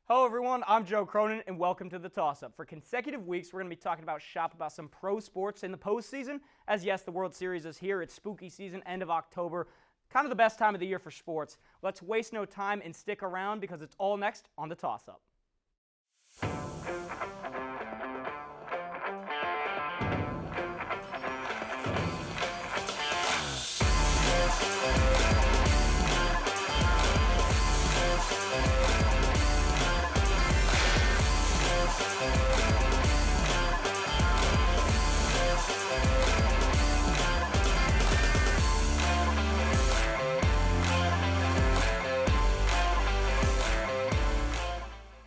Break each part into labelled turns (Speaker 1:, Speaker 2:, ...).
Speaker 1: Hello everyone, I'm Joe Cronin and welcome to the Toss-Up. For consecutive weeks, we're going to be talking about some pro sports in the postseason. As yes, the World Series is here. It's spooky season, end of October. Kind of the best time of the year for sports. Let's waste no time and stick around because it's all next on the Toss-Up.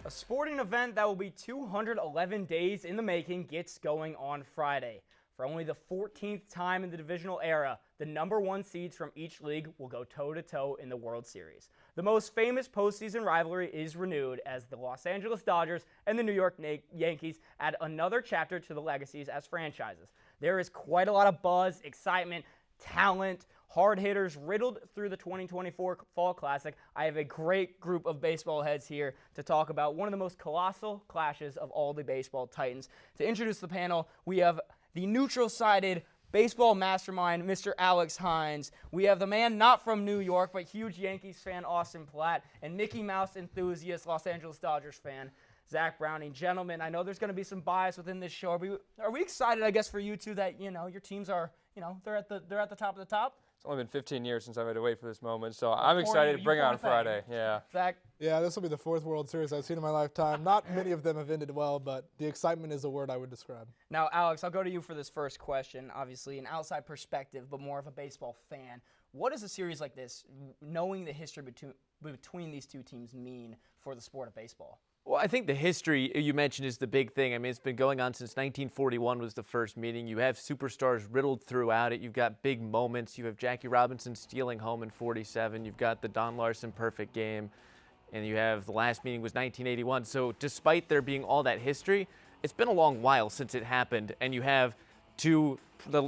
Speaker 1: A sporting event that will be 211 days in the making gets going on Friday. For only the 14th time in the divisional era, the number one seeds from each league will go toe-to-toe in the World Series. The most famous postseason rivalry is renewed as the Los Angeles Dodgers and the New York Yankees add another chapter to the legacies as franchises. There is quite a lot of buzz, excitement, talent, hard hitters riddled through the 2024 Fall Classic. I have a great group of baseball heads here to talk about one of the most colossal clashes of all the baseball titans. To introduce the panel, we have the neutral-sided baseball mastermind, Mr. Alex Hynes. We have the man not from New York, but huge Yankees fan, Austin Platt, and Mickey Mouse enthusiast, Los Angeles Dodgers fan, Zach Browning. Gentlemen, I know there's going to be some bias within this show. Are we excited, I guess, for you two that, your teams are, they're at the top of the top?
Speaker 2: It's only been 15 years since I've had to wait for this moment, so I'm excited to bring it on Friday. Yeah.
Speaker 1: Zach?
Speaker 3: Yeah, this will be the fourth World Series I've seen in my lifetime. Not many of them have ended well, but the excitement is a word I would describe.
Speaker 1: Now, Alex, I'll go to you for this first question. Obviously, an outside perspective, but more of a baseball fan. What does a series like this, knowing the history between these two teams, mean for the sport of baseball?
Speaker 4: Well, I think the history you mentioned is the big thing. I mean, it's been going on since 1941 was the first meeting. You have superstars riddled throughout it. You've got big moments. You have Jackie Robinson stealing home in 47. You've got the Don Larson perfect game. And you have the last meeting was 1981. So despite there being all that history, it's been a long while since it happened. And you have the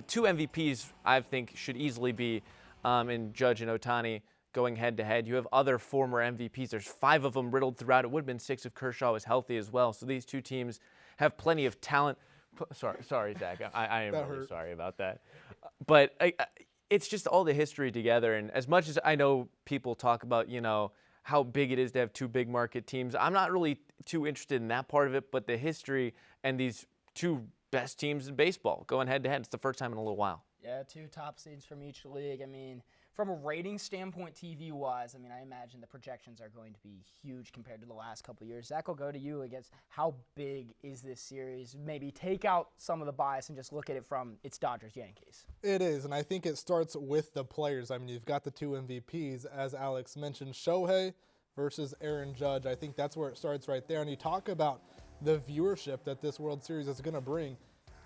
Speaker 4: two MVPs I think should easily be in Judge and Ohtani going head-to-head. You have other former MVPs. There's 5 of them riddled throughout. It would have been 6 if Kershaw was healthy as well. So these two teams have plenty of talent. Sorry, Zach. I am really sorry about that. But it's just all the history together. And as much as I know people talk about, how big it is to have 2 big market teams, I'm not really too interested in that part of it. But the history and these 2 best teams in baseball going head-to-head, it's the first time in a little while.
Speaker 1: Yeah, 2 top seeds from each league. I mean, from a rating standpoint, TV-wise, I imagine the projections are going to be huge compared to the last couple of years. Zach, I'll go to you. I guess, how big is this series? Maybe take out some of the bias and just look at it from it's Dodgers-Yankees.
Speaker 3: It is, and I think it starts with the players. I mean, you've got the 2 MVPs, as Alex mentioned, Shohei versus Aaron Judge. I think that's where it starts right there. And you talk about the viewership that this World Series is going to bring.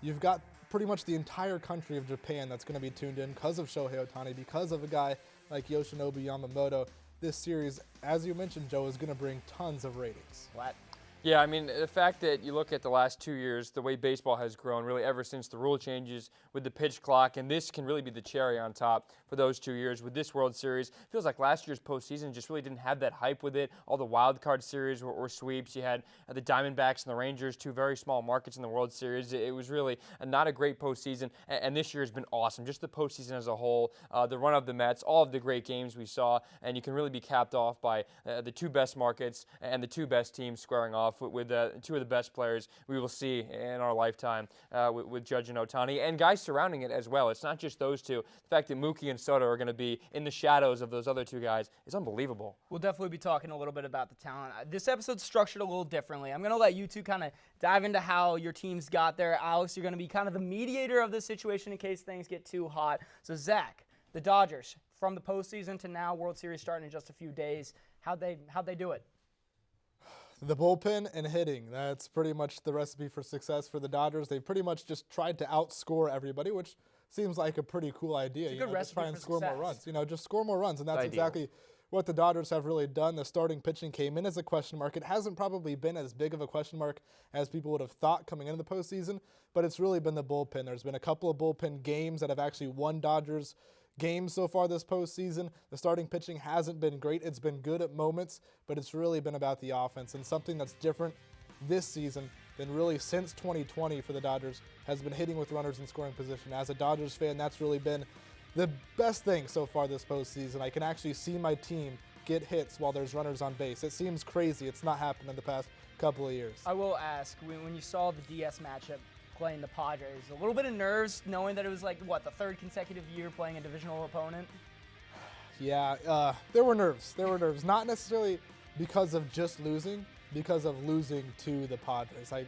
Speaker 3: You've got pretty much the entire country of Japan that's going to be tuned in because of Shohei Ohtani, because of a guy like Yoshinobu Yamamoto. This series, as you mentioned, Joe, is going to bring tons of ratings.
Speaker 1: What?
Speaker 2: Yeah, I mean, the fact that you look at the last 2 years, the way baseball has grown, really ever since the rule changes with the pitch clock, and this can really be the cherry on top for those 2 years with this World Series. It feels like last year's postseason just really didn't have that hype with it. All the wild card series were sweeps. You had the Diamondbacks and the Rangers, 2 very small markets in the World Series. It was really not a great postseason, and this year has been awesome. Just the postseason as a whole, the run of the Mets, all of the great games we saw, and you can really be capped off by the 2 best markets and the 2 best teams squaring off with 2 of the best players we will see in our lifetime with Judge and Ohtani, and guys surrounding it as well. It's not just those 2. The fact that Mookie and Soto are going to be in the shadows of those other 2 guys is unbelievable.
Speaker 1: We'll definitely be talking a little bit about the talent. This episode's structured a little differently. I'm going to let you two kind of dive into how your teams got there. Alex, you're going to be kind of the mediator of this situation in case things get too hot. So, Zach, the Dodgers, from the postseason to now, World Series starting in just a few days, how'd they do it?
Speaker 3: The bullpen and hitting, that's pretty much the recipe for success for the Dodgers. They pretty much just tried to outscore everybody, which seems like a pretty cool idea.
Speaker 1: It's a good recipe
Speaker 3: just try and
Speaker 1: for
Speaker 3: score
Speaker 1: success.
Speaker 3: more runs. Just score more runs, and that's
Speaker 4: Ideal.
Speaker 3: exactly what the Dodgers have really done. The starting pitching came in as a question mark. It hasn't probably been as big of a question mark as people would have thought coming into the postseason, but it's really been the bullpen. There's been a couple of bullpen games that have actually won Dodgers games so far this postseason. The starting pitching hasn't been great. It's been good at moments, but it's really been about the offense. And something that's different this season than really since 2020 for the Dodgers has been hitting with runners in scoring position. As a Dodgers fan, that's really been the best thing so far this postseason. I can actually see my team get hits while there's runners on base. It seems crazy. It's not happened in the past couple of years.
Speaker 1: I will ask, when you saw the DS matchup playing the Padres, a little bit of nerves knowing that it was like, what, the third consecutive year playing a divisional opponent?
Speaker 3: Yeah, there were nerves. There were nerves. Not necessarily because of just losing, because of losing to the Padres. I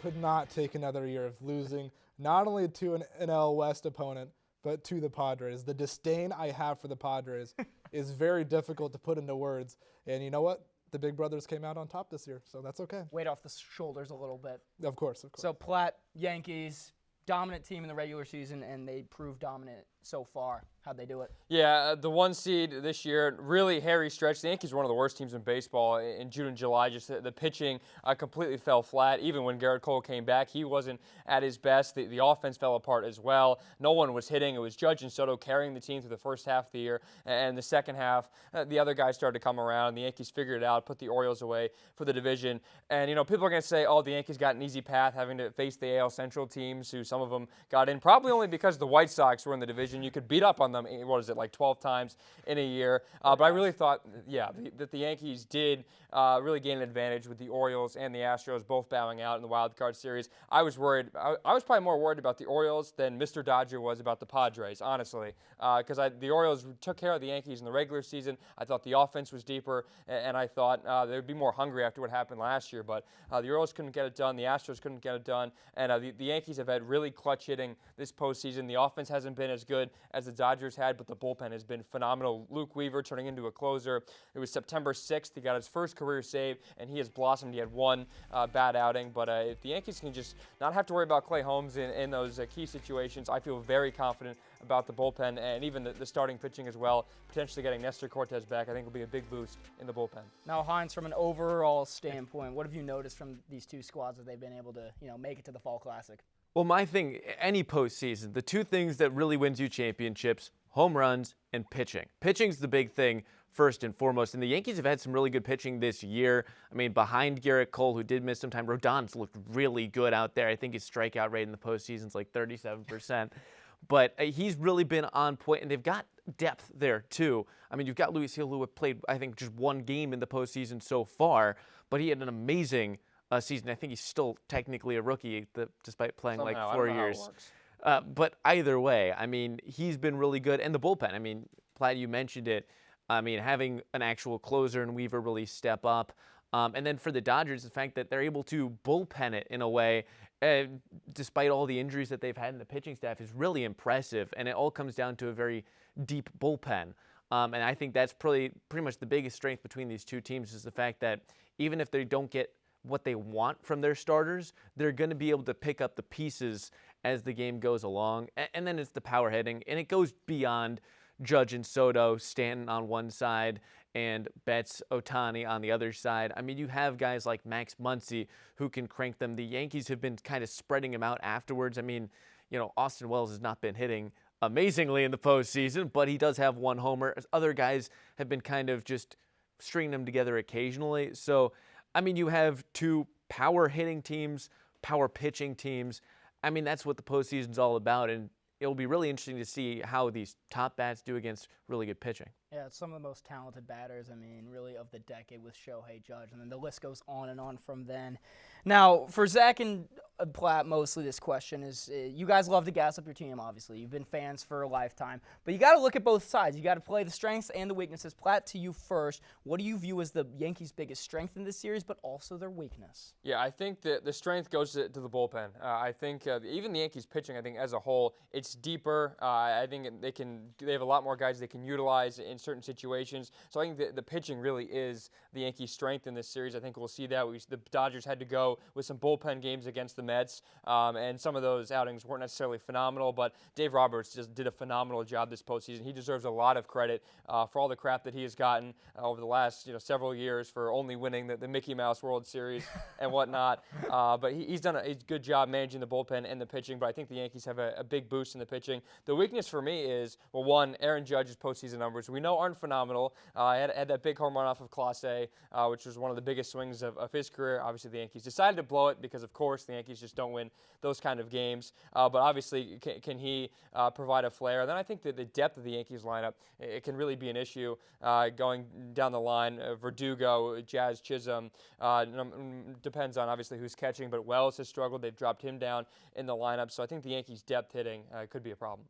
Speaker 3: could not take another year of losing not only to an NL West opponent, but to the Padres. The disdain I have for the Padres is very difficult to put into words. And you know what? The Big Brothers came out on top this year, so that's okay.
Speaker 1: Weight off the shoulders a little bit.
Speaker 3: Of course, of course.
Speaker 1: So Platt, Yankees, dominant team in the regular season, and they proved dominant so far. How'd they do it?
Speaker 2: Yeah, the 1 seed this year, really hairy stretch. The Yankees were one of the worst teams in baseball in June and July. Just the pitching completely fell flat. Even when Garrett Cole came back, he wasn't at his best. The offense fell apart as well. No one was hitting. It was Judge and Soto carrying the team through the first half of the year. And the second half, the other guys started to come around. The Yankees figured it out, put the Orioles away for the division. And, you know, people are going to say, oh, the Yankees got an easy path having to face the AL Central teams, who some of them got in, probably only because the White Sox were in the division. You could beat up on them, what is it, like 12 times in a year. But I really thought, that the Yankees did really gain an advantage with the Orioles and the Astros both bowing out in the wild card series. I was worried. I was probably more worried about the Orioles than Mr. Dodger was about the Padres, honestly, because the Orioles took care of the Yankees in the regular season. I thought the offense was deeper, and I thought they would be more hungry after what happened last year. But the Orioles couldn't get it done. The Astros couldn't get it done. And the Yankees have had really clutch hitting this postseason. The offense hasn't been as good as the Dodgers had, but the bullpen has been phenomenal. Luke Weaver turning into a closer. It was September 6th. He got his first career save, and he has blossomed. He had one bad outing. But if the Yankees can just not have to worry about Clay Holmes in those key situations, I feel very confident about the bullpen and even the starting pitching as well. Potentially getting Nestor Cortez back, I think, will be a big boost in the bullpen.
Speaker 1: Now, Hynes, from an overall standpoint, what have you noticed from these two squads that they've been able to, make it to the Fall Classic?
Speaker 4: Well, my thing, any postseason, the two things that really wins you championships, home runs and pitching. Pitching's the big thing first and foremost. And the Yankees have had some really good pitching this year. I mean, behind Garrett Cole, who did miss some time, Rodon's looked really good out there. I think his strikeout rate in the postseason is like 37%. But he's really been on point, and they've got depth there, too. I mean, you've got Luis Hill, who have played, I think, just one game in the postseason so far, but he had an amazing season. I think he's still technically a rookie, despite playing
Speaker 2: Somehow,
Speaker 4: like 4
Speaker 2: I don't know how it
Speaker 4: years.
Speaker 2: works.
Speaker 4: But either way, I mean, he's been really good. And the bullpen, I mean, Platt, you mentioned it. I mean, having an actual closer and Weaver really step up. And then for the Dodgers, the fact that they're able to bullpen it in a way, despite all the injuries that they've had in the pitching staff, is really impressive. And it all comes down to a very deep bullpen. And I think that's pretty much the biggest strength between these two teams, is the fact that even if they don't get what they want from their starters, they're going to be able to pick up the pieces as the game goes along. And then it's the power hitting, and it goes beyond Judge and Soto, Stanton on one side, and Betts, Ohtani on the other side. I mean, you have guys like Max Muncy who can crank them. The Yankees have been kind of spreading them out afterwards. I mean, Austin Wells has not been hitting amazingly in the postseason, but he does have one homer. Other guys have been kind of just stringing them together occasionally. So, I mean, you have two power hitting teams, power pitching teams. I mean, that's what the postseason's all about, and it'll be really interesting to see how these top bats do against really good pitching.
Speaker 1: Yeah, it's some of the most talented batters, I mean, really of the decade with Shohei, Judge, and then the list goes on and on from then. Now, for Zach and Platt, mostly this question is, you guys love to gas up your team, obviously. You've been fans for a lifetime. But you got to look at both sides. You got to play the strengths and the weaknesses. Platt, to you first, what do you view as the Yankees' biggest strength in this series, but also their weakness?
Speaker 2: Yeah, I think that the strength goes to the bullpen. I think even the Yankees pitching, I think as a whole, it's deeper. I think they have a lot more guys they can utilize in certain situations. So I think the pitching really is the Yankees' strength in this series. I think we'll see that. The Dodgers had to go with some bullpen games against the Mets, and some of those outings weren't necessarily phenomenal, but Dave Roberts just did a phenomenal job this postseason. He deserves a lot of credit for all the crap that he has gotten over the last several years for only winning the Mickey Mouse World Series and whatnot. But he's done a good job managing the bullpen and the pitching, but I think the Yankees have a big boost in the pitching. The weakness for me is, well, one, Aaron Judge's postseason numbers we know aren't phenomenal. Had that big home run off of Clase A, which was one of the biggest swings of his career. Obviously, the Yankees decided to blow it because, of course, the Yankees just don't win those kind of games. But obviously, can he provide a flair? And then I think that the depth of the Yankees lineup, it can really be an issue going down the line. Verdugo, Jazz Chisholm, depends on obviously who's catching, but Wells has struggled. They've dropped him down in the lineup. So I think the Yankees' depth hitting could be a problem.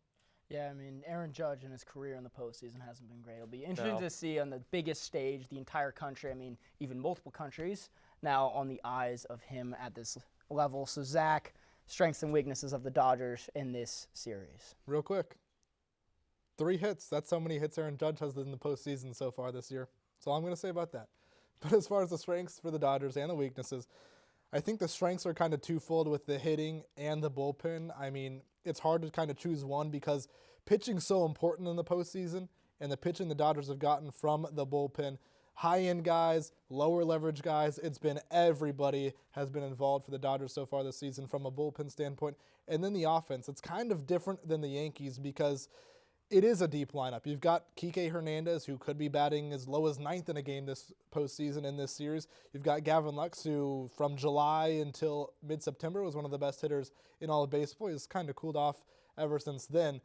Speaker 1: Yeah, I mean, Aaron Judge in his career in the postseason hasn't been great. It'll be interesting to see on the biggest stage, the entire country, I mean, even multiple countries, now on the eyes of him at this level. So, Zach, strengths and weaknesses of the Dodgers in this series.
Speaker 3: Real quick. 3 hits. That's how many hits Aaron Judge has in the postseason so far this year. That's all I'm going to say about that. But as far as the strengths for the Dodgers and the weaknesses, I think the strengths are kind of twofold with the hitting and the bullpen. I mean, it's hard to kind of choose one because pitching's so important in the postseason, and the pitching the Dodgers have gotten from the bullpen, high-end guys, lower leverage guys, it's been everybody has been involved for the Dodgers so far this season from a bullpen standpoint. And then the offense, it's kind of different than the Yankees because it is a deep lineup. You've got Kike Hernandez, who could be batting as low as 9th in a game this postseason in this series. You've got Gavin Lux, who from July until mid-September was one of the best hitters in all of baseball. He's kind of cooled off ever since then.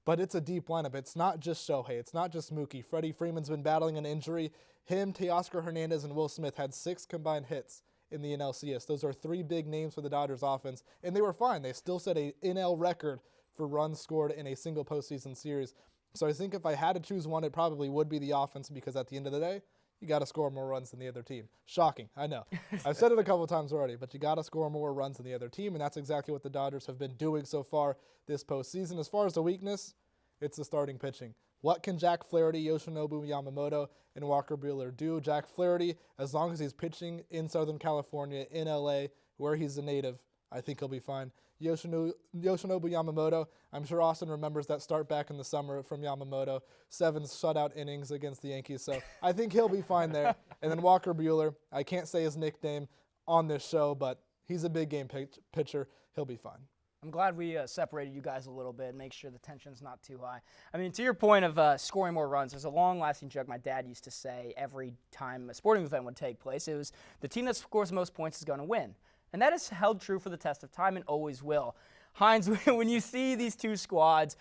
Speaker 3: But it's a deep lineup. It's not just Shohei. It's not just Mookie. Freddie Freeman's been battling an injury. Him, Teoscar Hernandez, and Will Smith had 6 combined hits in the NLCS. Those are 3 big names for the Dodgers offense, and they were fine. They still set a NL record for runs scored in a single postseason series. So I think if I had to choose one, it probably would be the offense because at the end of the day, you got to score more runs than the other team. Shocking, I know. I've said it a couple times already, but you got to score more runs than the other team, and that's exactly what the Dodgers have been doing so far this postseason. As far as the weakness, it's the starting pitching. What can Jack Flaherty, Yoshinobu Yamamoto, and Walker Buehler do? Jack Flaherty, as long as he's pitching in Southern California, in LA, where he's a native, I think he'll be fine. Yoshinobu Yamamoto, I'm sure Austin remembers that start back in the summer from Yamamoto, 7 shutout innings against the Yankees, so I think he'll be fine there. And then Walker Buehler, I can't say his nickname on this show, but he's a big game pitcher. He'll be fine.
Speaker 1: I'm glad we separated you guys a little bit, make sure the tension's not too high. I mean, to your point of scoring more runs, there's a long-lasting joke my dad used to say every time a sporting event would take place. It was the team that scores the most points is going to win. And that has held true for the test of time and always will. Hynes, when you see these two squads,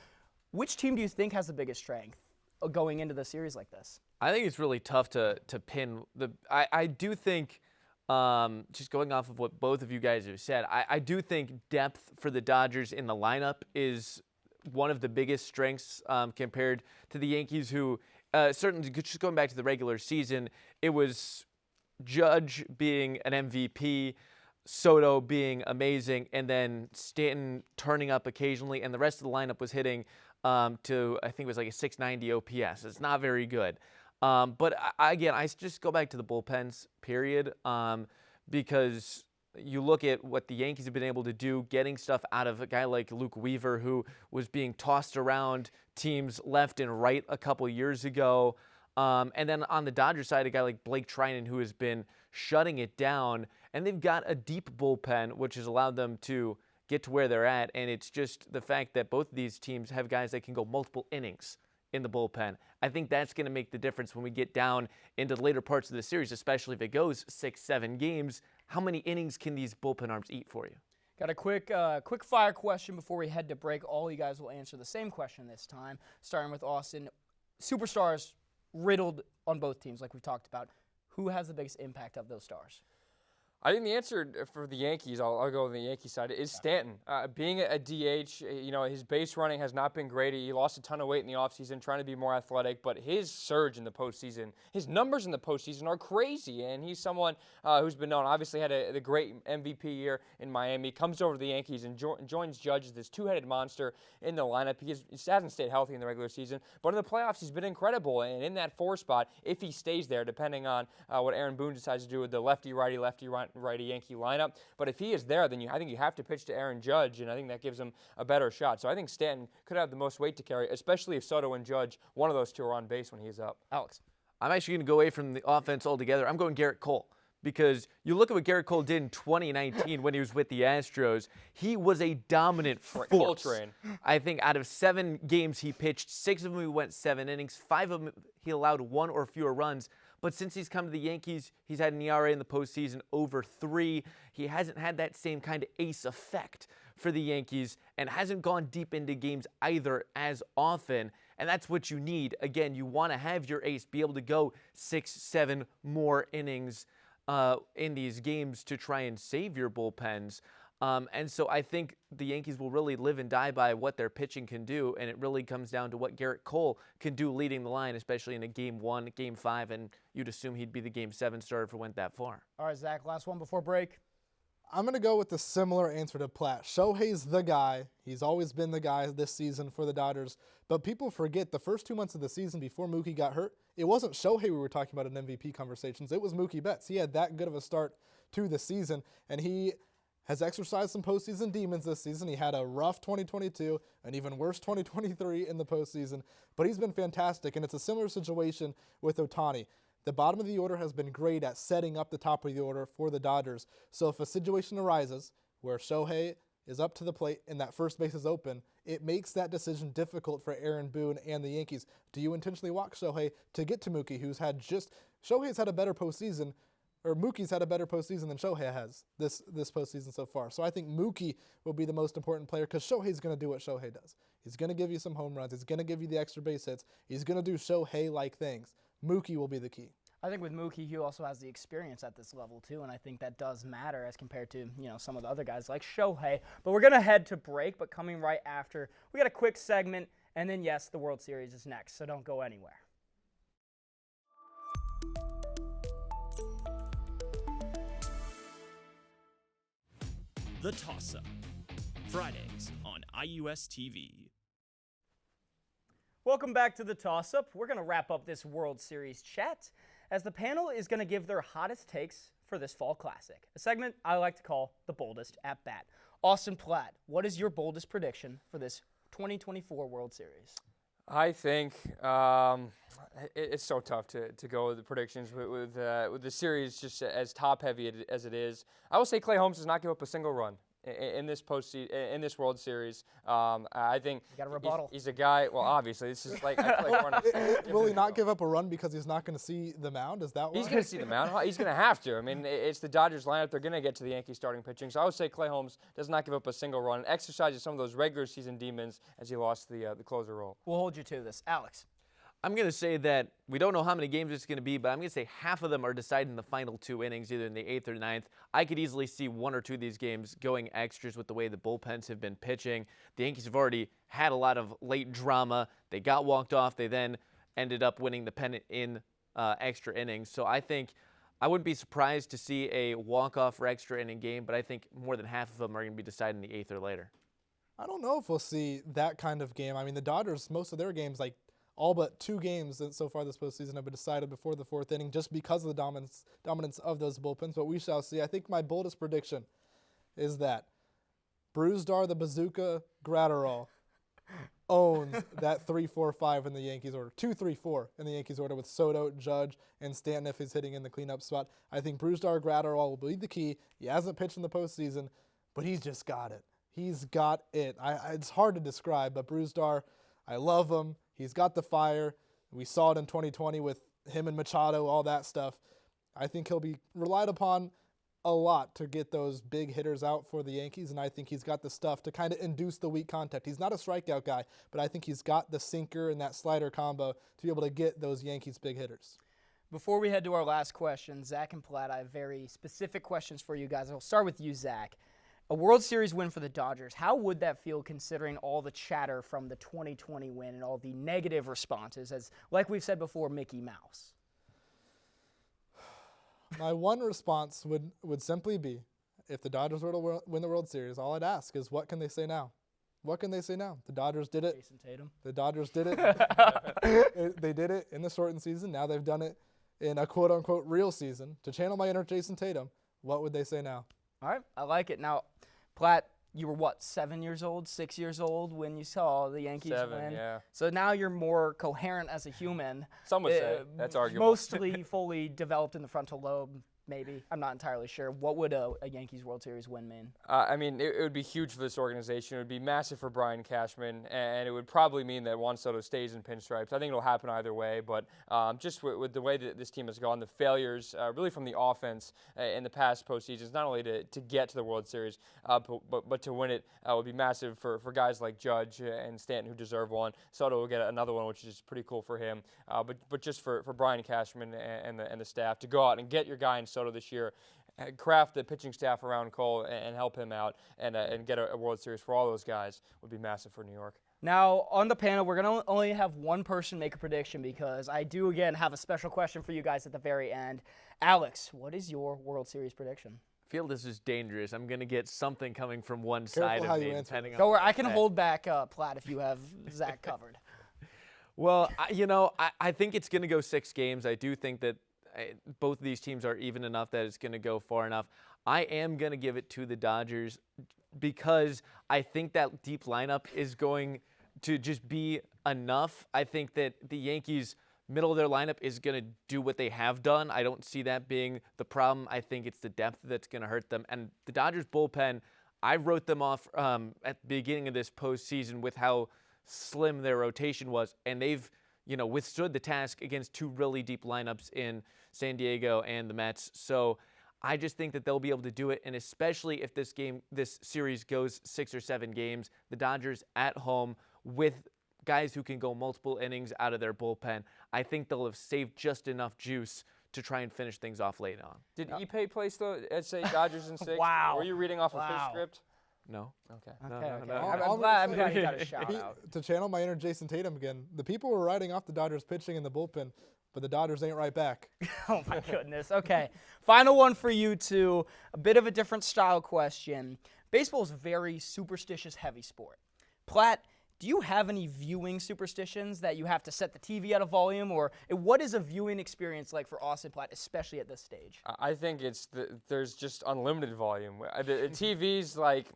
Speaker 1: which team do you think has the biggest strength going into the series like this?
Speaker 4: I think it's really tough to pin. I do think, just going off of what both of you guys have said, I do think depth for the Dodgers in the lineup is one of the biggest strengths compared to the Yankees, who certainly, just going back to the regular season, it was Judge being an MVP, Soto being amazing, and then Stanton turning up occasionally, and the rest of the lineup was hitting to, I think it was like a 690 OPS. It's not very good. But again, I just go back to the bullpens, period, because you look at what the Yankees have been able to do, getting stuff out of a guy like Luke Weaver, who was being tossed around teams left and right a couple years ago. And then on the Dodgers side, a guy like Blake Trinan, who has been shutting it down. And they've got a deep bullpen, which has allowed them to get to where they're at. And it's just the fact that both of these teams have guys that can go multiple innings in the bullpen. I think that's going to make the difference when we get down into the later parts of the series, especially if it goes 6-7 games. How many innings can these bullpen arms eat for you?
Speaker 1: Got a quick fire question before we head to break. All you guys will answer the same question this time, starting with Austin. Superstars riddled on both teams, like we talked about. Who has the biggest impact of those stars?
Speaker 2: I think the answer for the Yankees, I'll go on the Yankee side, is Stanton. Being a DH, his base running has not been great. He lost a ton of weight in the offseason, trying to be more athletic, but his surge in the postseason, his numbers in the postseason are crazy, and he's someone who's been known, obviously had the great MVP year in Miami, comes over to the Yankees and joins Judge as this two-headed monster in the lineup. He hasn't stayed healthy in the regular season, but in the playoffs, he's been incredible, and in that 4 spot, if he stays there, depending on what Aaron Boone decides to do with the lefty-righty Yankee lineup. But if he is there, then I think you have to pitch to Aaron Judge, and I think that gives him a better shot. So I think Stanton could have the most weight to carry, especially if Soto and Judge, one of those two, are on base when he's up.
Speaker 1: Alex.
Speaker 4: I'm actually going to go away from the offense altogether. I'm going Garrett Cole. Because you look at what Garrett Cole did in 2019 when he was with the Astros, he was a dominant force.
Speaker 2: Cole train.
Speaker 4: I think out of 7 games he pitched, 6 of them he went 7 innings, 5 of them he allowed 1 or fewer runs. But since he's come to the Yankees, he's had an ERA in the postseason over 3. He hasn't had that same kind of ace effect for the Yankees and hasn't gone deep into games either as often. And that's what you need. Again, you want to have your ace be able to go 6, 7 more innings in these games to try and save your bullpens. And so I think the Yankees will really live and die by what their pitching can do, and it really comes down to what Garrett Cole can do leading the line, especially in a Game 1, Game 5, and you'd assume he'd be the Game 7 starter if it went that far.
Speaker 1: All right, Zach, last one before break.
Speaker 3: I'm going to go with the similar answer to Platt. Shohei's the guy. He's always been the guy this season for the Dodgers. But people forget the first 2 months of the season before Mookie got hurt, it wasn't Shohei we were talking about in MVP conversations. It was Mookie Betts. He had that good of a start to the season, and he has exercised some postseason demons this season. He had a rough 2022, an even worse 2023 in the postseason, but he's been fantastic, and it's a similar situation with Ohtani. The bottom of the order has been great at setting up the top of the order for the Dodgers. So if a situation arises where Shohei is up to the plate and that first base is open, it makes that decision difficult for Aaron Boone and the Yankees. Do you intentionally walk Shohei to get to Mookie, Shohei's had a better postseason, or Mookie's had a better postseason than Shohei has this postseason so far. So I think Mookie will be the most important player because Shohei's going to do what Shohei does. He's going to give you some home runs. He's going to give you the extra base hits. He's going to do Shohei-like things. Mookie will be the key.
Speaker 1: I think with Mookie, he also has the experience at this level too, and I think that does matter as compared to some of the other guys like Shohei. But we're gonna head to break, but coming right after, we got a quick segment, and then yes, the World Series is next, so don't go anywhere.
Speaker 5: The Toss-Up, Fridays on IUSTV.
Speaker 1: Welcome back to the Toss-Up. We're going to wrap up this World Series chat as the panel is going to give their hottest takes for this fall classic, a segment I like to call the boldest at bat. Austin Platt, what is your boldest prediction for this 2024 World Series?
Speaker 2: I think it's so tough to go with the predictions with the series just as top-heavy as it is. I will say Clay Holmes does not give up a single run in this in this World Series. I think
Speaker 1: you got a rebuttal.
Speaker 2: He's a guy. Well, obviously, this is like I feel like
Speaker 3: will he not give up a run because he's not going to see the mound? Is that why?
Speaker 2: He's going to see the mound. He's going to have to. I mean, it's the Dodgers lineup. They're going to get to the Yankees starting pitching. So I would say Clay Holmes does not give up a single run and exercises some of those regular season demons as he lost the closer role.
Speaker 1: We'll hold you to this, Alex.
Speaker 4: I'm going to say that we don't know how many games it's going to be, but I'm going to say half of them are decided in the final 2 innings, either in the 8th or 9th. I could easily see 1 or 2 of these games going extras with the way the bullpens have been pitching. The Yankees have already had a lot of late drama. They got walked off. They then ended up winning the pennant in extra innings. So I think I wouldn't be surprised to see a walk-off or extra inning game, but I think more than half of them are going to be decided in the 8th or later.
Speaker 3: I don't know if we'll see that kind of game. I mean, the Dodgers, most of their games, like all but 2 games so far this postseason have been decided before the 4th inning just because of the dominance of those bullpens. But we shall see. I think my boldest prediction is that Brusdar the Bazooka Gratterall owns that 3-4-5 in the Yankees order. 2-3-4 in the Yankees order with Soto, Judge, and Stanton if he's hitting in the cleanup spot. I think Brusdar Gratterall will be the key. He hasn't pitched in the postseason, but he's just got it. He's got it. It's hard to describe, but Brusdar, I love him. He's got the fire. We saw it in 2020 with him and Machado, all that stuff. I think he'll be relied upon a lot to get those big hitters out for the Yankees, and I think he's got the stuff to kind of induce the weak contact. He's not a strikeout guy, but I think he's got the sinker and that slider combo to be able to get those Yankees big hitters.
Speaker 1: Before we head to our last question, Zach and Platt, I have very specific questions for you guys. I'll start with you, Zach. A World Series win for the Dodgers, how would that feel considering all the chatter from the 2020 win and all the negative responses as, like we've said before, Mickey Mouse?
Speaker 3: My one response would simply be, if the Dodgers were to win the World Series, all I'd ask is, what can they say now? What can they say now? The Dodgers did it.
Speaker 1: Jason Tatum.
Speaker 3: The Dodgers did it. They did it in the shortened season. Now they've done it in a quote-unquote real season. To channel my inner Jason Tatum, what would they say now?
Speaker 1: All right, I like it. Now, Platt, you were what, 7 years old, 6 years old when you saw the Yankees win?
Speaker 2: Yeah.
Speaker 1: So now you're more coherent as a human.
Speaker 2: Some would say. That's arguable.
Speaker 1: Mostly fully developed in the frontal lobe, maybe. I'm not entirely sure. What would a Yankees World Series win mean?
Speaker 2: I mean, it would be huge for this organization. It would be massive for Brian Cashman, and it would probably mean that Juan Soto stays in pinstripes. I think it'll happen either way, but just with the way that this team has gone, the failures really from the offense in the past postseasons, not only to get to the World Series, but to win it would be massive for guys like Judge and Stanton who deserve one. Soto will get another one, which is pretty cool for him. But just for Brian Cashman and the staff to go out and get your guy in Soto this year, craft the pitching staff around Cole and help him out and get a World Series for all those guys would be massive for New York.
Speaker 1: Now, on the panel, we're going to only have one person make a prediction because I do, again, have a special question for you guys at the very end. Alex, what is your World Series prediction?
Speaker 4: I feel this is dangerous. I'm going to get something coming from one side
Speaker 3: how
Speaker 4: of
Speaker 3: you
Speaker 4: me.
Speaker 3: answer.
Speaker 4: Depending on
Speaker 1: Don't worry,
Speaker 4: what
Speaker 1: I can
Speaker 4: say.
Speaker 1: hold back Platt if you have Zach covered.
Speaker 4: Well, I think it's going to go 6 games. I do think that both of these teams are even enough that it's going to go far enough. I am going to give it to the Dodgers because I think that deep lineup is going to just be enough. I think that the Yankees' middle of their lineup is going to do what they have done. I don't see that being the problem. I think it's the depth that's going to hurt them. And the Dodgers bullpen, I wrote them off at the beginning of this postseason with how slim their rotation was, and they've withstood the task against 2 really deep lineups in San Diego and the Mets. So I just think that they'll be able to do it, and especially if this series goes 6 or 7 games, the Dodgers at home with guys who can go multiple innings out of their bullpen, I think they'll have saved just enough juice to try and finish things off late on.
Speaker 2: Did Ipe place at say Dodgers in 6?
Speaker 1: Wow.
Speaker 2: Were you reading off of his script?
Speaker 4: No.
Speaker 2: Okay.
Speaker 1: Okay.
Speaker 4: no.
Speaker 1: I'm glad he got a shout out.
Speaker 3: To channel my inner Jason Tatum again, the people were writing off the Dodgers pitching in the bullpen, but the Dodgers ain't right back.
Speaker 1: Oh, my goodness. Okay. Final one for you two. A bit of a different style question. Baseball is a very superstitious heavy sport. Platt, do you have any viewing superstitions that you have to set the TV at a volume? Or what is a viewing experience like for Austin Platt, especially at this stage?
Speaker 2: I think there's just unlimited volume. The TV's like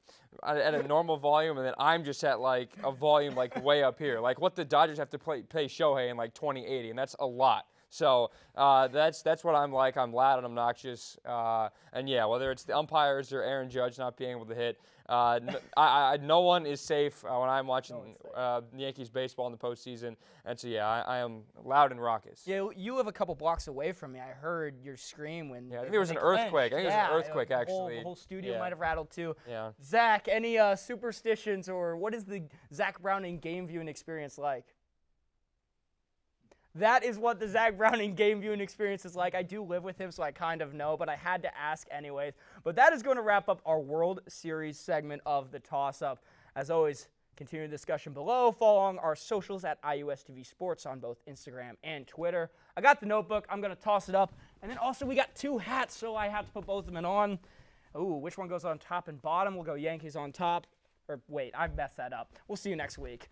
Speaker 2: at a normal volume, and then I'm just at like a volume like way up here. Like what the Dodgers have to pay Shohei in like 2080, and that's a lot. So that's what I'm like. I'm loud and obnoxious. And yeah, whether it's the umpires or Aaron Judge not being able to hit, no one is safe when I'm watching Yankees baseball in the postseason. And so yeah, I am loud and raucous.
Speaker 1: Yeah, you live a couple blocks away from me. I heard your scream when.
Speaker 2: Yeah, I think there was an earthquake. Actually.
Speaker 1: The whole studio might have rattled too.
Speaker 2: Yeah.
Speaker 1: Zach, any superstitions or what is the Zach Browning game viewing experience like? That is what the Zach Browning game viewing experience is like. I do live with him, so I kind of know, but I had to ask anyways. But that is going to wrap up our World Series segment of the Toss-Up. As always, continue the discussion below. Follow on our socials at IUSTV Sports on both Instagram and Twitter. I got the notebook. I'm going to toss it up. And then also we got 2 hats, so I have to put both of them on. Ooh, which one goes on top and bottom? We'll go Yankees on top. Or wait, I messed that up. We'll see you next week.